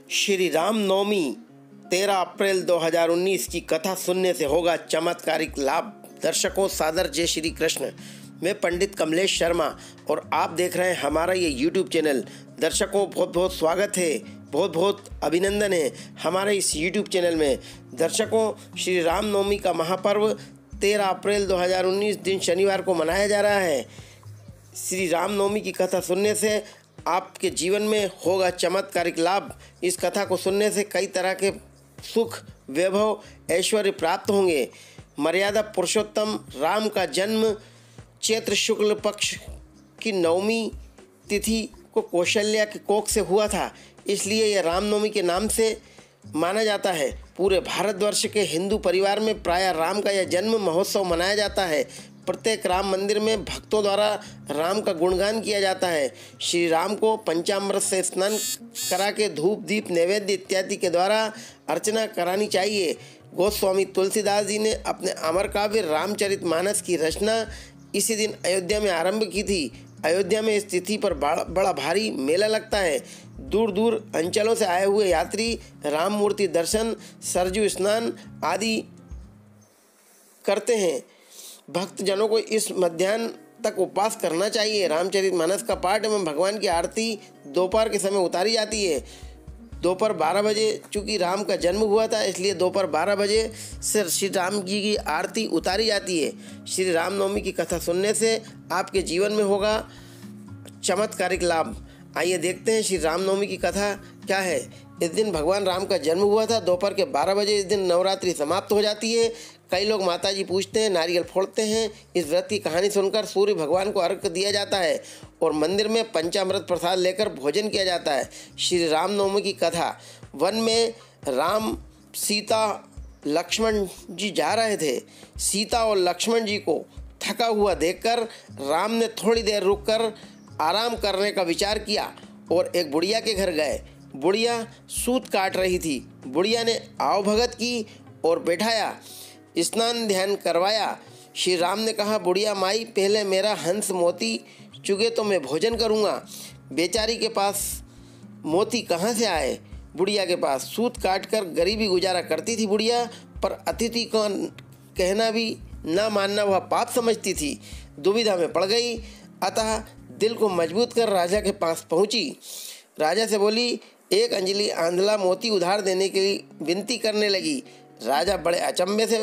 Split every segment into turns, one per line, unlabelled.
श्री राम नवमी 13 अप्रैल 2019 की कथा सुनने से होगा चमत्कारिक लाभ। दर्शकों सादर जय श्री कृष्ण। मैं पंडित कमलेश शर्मा और आप देख रहे हैं हमारा ये YouTube चैनल। दर्शकों बहुत बहुत स्वागत है, बहुत बहुत अभिनंदन है हमारे इस YouTube चैनल में। दर्शकों श्री राम नवमी का महापर्व 13 अप्रैल 2019 दिन शनिवार को मनाया जा रहा है। श्री राम नवमी की कथा सुनने से आपके जीवन में होगा चमत्कारिक लाभ। इस कथा को सुनने से कई तरह के सुख, वैभव, ऐश्वर्य प्राप्त होंगे। मर्यादा पुरुषोत्तम राम का जन्म चैत्र शुक्ल पक्ष की नवमी तिथि को कौशल्या के कोख से हुआ था, इसलिए यह रामनवमी के नाम से माना जाता है। पूरे भारतवर्ष के हिंदू परिवार में प्रायः राम का यह जन्म महोत्सव मनाया जाता है। प्रत्येक राम मंदिर में भक्तों द्वारा राम का गुणगान किया जाता है। श्री राम को पंचामृत से स्नान करा के धूप दीप नैवेद्य इत्यादि के द्वारा अर्चना करानी चाहिए। गोस्वामी तुलसीदास जी ने अपने अमर काव्य रामचरितमानस की रचना इसी दिन अयोध्या में आरंभ की थी। अयोध्या में इस तिथि पर बड़ा भारी मेला लगता है। दूर दूर अंचलों से आए हुए यात्री राम मूर्ति दर्शन, सरजू स्नान आदि करते हैं। भक्तजनों को इस मध्याह्न तक उपवास करना चाहिए। रामचरितमानस का पाठ एवं भगवान की आरती दोपहर के समय उतारी जाती है। दोपहर 12 बजे, चूँकि राम का जन्म हुआ था इसलिए दोपहर 12 बजे से श्री राम जी की आरती उतारी जाती है। श्री राम नवमी की कथा सुनने से आपके जीवन में होगा चमत्कारिक लाभ। आइए देखते हैं श्री राम नवमी की कथा क्या है। इस दिन भगवान राम का जन्म हुआ था। दोपहर के 12 बजे इस दिन नवरात्रि समाप्त हो जाती है। कई लोग माता जी पूजते हैं, नारियल फोड़ते हैं। इस व्रत की कहानी सुनकर सूर्य भगवान को अर्घ्य दिया जाता है और मंदिर में पंचामृत प्रसाद लेकर भोजन किया जाता है। श्री राम नवमी की कथा। वन में राम, सीता, लक्ष्मण जी जा रहे थे। सीता और लक्ष्मण जी को थका हुआ देखकर राम ने थोड़ी देर रुककर आराम करने का विचार किया और एक बुढ़िया के घर गए। बुढ़िया सूत काट रही थी। बुढ़िया ने आवभगत की और बैठाया, स्नान ध्यान करवाया। श्री राम ने कहा, बुढ़िया माई पहले मेरा हंस मोती चुगे तो मैं भोजन करूँगा। बेचारी के पास मोती कहाँ से आए? बुढ़िया के पास सूत काट कर गरीबी गुजारा करती थी बुढ़िया, पर अतिथि का कहना भी न मानना वह पाप समझती थी। दुविधा में पड़ गई, अतः दिल को मजबूत कर राजा के पास पहुँची। राजा से बोली, एक अंजलि आंधला मोती उधार देने के लिए विनती करने लगी। राजा बड़े अचंभे से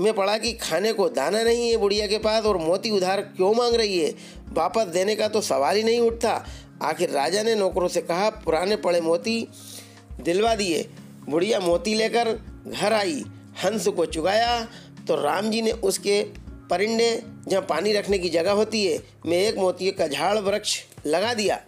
में पड़ा कि खाने को दाना नहीं है बुढ़िया के पास और मोती उधार क्यों मांग रही है। वापस देने का तो सवाल ही नहीं उठता। आखिर राजा ने नौकरों से कहा, पुराने पड़े मोती दिलवा दिए। बुढ़िया मोती लेकर घर आई। हंस को चुगाया तो राम जी ने उसके परिंदे जहाँ पानी रखने की जगह होती है में एक मोती का झाड़ वृक्ष लगा दिया।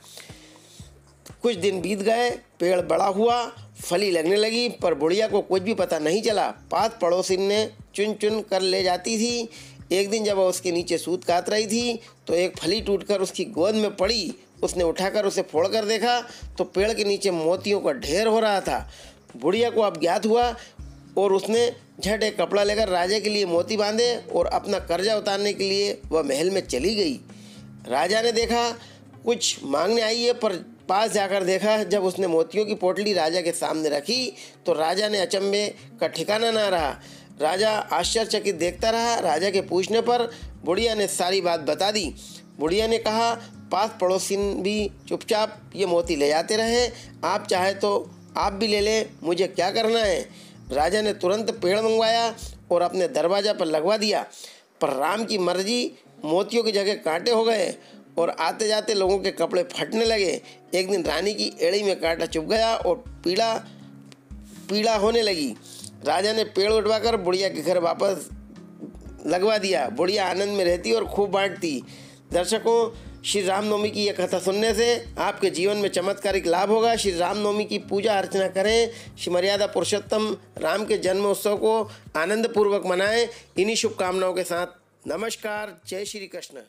कुछ दिन बीत गए, पेड़ बड़ा हुआ, फली लगने लगी, पर बुढ़िया को कुछ भी पता नहीं चला। पास पड़ोसिन ने चुन चुन कर ले जाती थी। एक दिन जब वह उसके नीचे सूत काट रही थी तो एक फली टूटकर उसकी गोद में पड़ी। उसने उठाकर उसे फोड़कर देखा तो पेड़ के नीचे मोतियों का ढेर हो रहा था। बुढ़िया को अब ज्ञात हुआ और उसने झट एक कपड़ा लेकर राजा के लिए मोती बांधे और अपना कर्जा उतारने के लिए वह महल में चली गई। राजा ने देखा कुछ मांगने आई है, पर पास जाकर देखा जब उसने मोतियों की पोटली राजा के सामने रखी तो राजा ने अचंभे का ठिकाना ना रहा। राजा आश्चर्यचकित देखता रहा। राजा के पूछने पर बुढ़िया ने सारी बात बता दी। बुढ़िया ने कहा, पास पड़ोसिन भी चुपचाप ये मोती ले जाते रहे, आप चाहे तो आप भी ले ले, मुझे क्या करना है। राजा ने तुरंत पेड़ मंगवाया और अपने दरवाजा पर लगवा दिया, पर राम की मर्जी, मोतियों की जगह कांटे हो गए और आते जाते लोगों के कपड़े फटने लगे। एक दिन रानी की एड़ी में कांटा चुभ गया और पीड़ा होने लगी। राजा ने पेड़ उठवाकर बुढ़िया के घर वापस लगवा दिया। बुढ़िया आनंद में रहती और खूब बांटती। दर्शकों श्री रामनवमी की यह कथा सुनने से आपके जीवन में चमत्कारिक लाभ होगा। श्री रामनवमी की पूजा अर्चना करें। श्री मर्यादा पुरुषोत्तम राम के जन्म उत्सव को आनंद पूर्वक मनाएं। इन्हीं शुभकामनाओं के साथ नमस्कार, जय श्री कृष्ण।